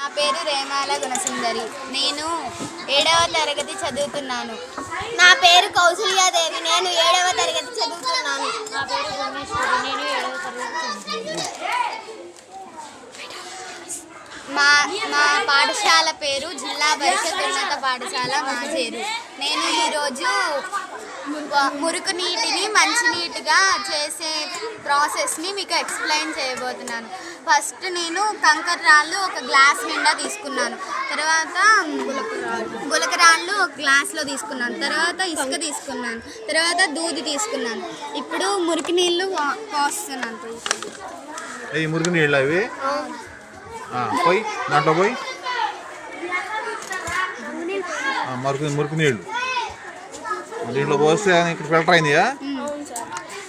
నా పేరు రేమాల గుణసుందరి. నేను 7వ తరగతి చదువుతున్నాను. నా పేరు కౌసల్యాదేవి. నేను 7వ తరగతి చదువుతున్నాను. నా పేరు భువనేశ్వరి. నేను 7వ తరగతి చదువుతున్నాను. మా పాఠశాల పేరు జిల్లా పరిషత్ ఉన్నత పాఠశాల మాజేరు. నేను ఈరోజు మురికి నీటిని మంచినీటిగా చేసే ప్రాసెస్ని మీకు ఎక్స్ప్లెయిన్ చేయబోతున్నాను. ఫస్ట్ నేను కంకర రాళ్ళు ఒక గ్లాస్ నిండా తీసుకున్నాను. తర్వాత గులకరాళ్ళు ఒక గ్లాస్లో తీసుకున్నాను. తర్వాత ఇసుక తీసుకున్నాను. తర్వాత దూది తీసుకున్నాను. ఇప్పుడు మురికి నీళ్ళు పోస్తున్నాను. మురికి నీళ్ళు అవి పోయి దాంట్లో పోయి మురికి నీళ్ళు దీంట్లో పోస్తే ఇక్కడ ఫిల్టర్ అయిందియా?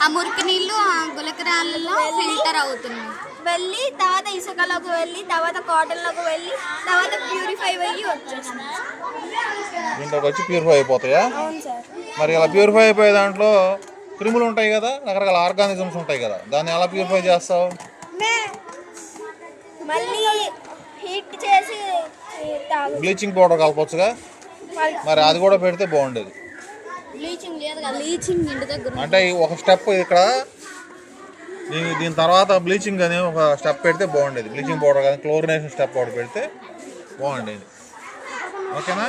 ఆ మురికి నీళ్ళు ఆ గులకరాళ్ళలో ఫిల్టర్ అవుతున్నాయి. వెళ్ళి తర్వాత ఇసుకలోకి వెళ్ళి తర్వాత కాటన్లోకి వెళ్ళి తర్వాత ప్యూరిఫై అయ్యి వచ్చేస్తుంది. దీంట్లోకి వచ్చి ప్యూరిఫై అయిపోతాయా? అవును సార్. మరి ఇలా ప్యూరిఫై అయిపోయే దాంట్లో క్రిములు ఉంటాయి కదా, రకరకాల ఆర్గానిజమ్స్ ఉంటాయి కదా, దాన్ని ఎలా ప్యూరిఫై చేస్తావు? మళ్ళీ హీట్ చేసి బ్లీచింగ్ పౌడర్ కలపొచ్చుగా, మరి అది కూడా పెడితే బాగుండేది. బ్లీచింగ్ లేదు కదా, బ్లీచింగ్ ఇంటి దగ్గర అంటే ఒక స్టెప్ ఇక్కడ దీని తర్వాత బ్లీచింగ్ అని ఒక స్టెప్ పెడితే బాగుండేది. బ్లీచింగ్ పౌడర్ కానీ క్లోరినేషన్ స్టెప్ పౌడర్ పెడితే బాగుండేది. ఓకేనా?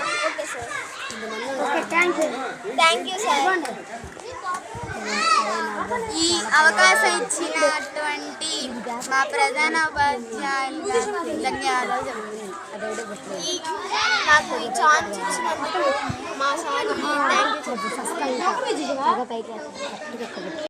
Thank you sir. ఈ అవకాశం ఇచ్చినటువంటి మా ప్రధాన ఉపాధ్యాయులకు ధన్యవాదాలు చెప్తున్నాను. నాకు ఈ ఛాన్స్ ఇచ్చినందుకు మా సార్ థ్యాంక్ యూ.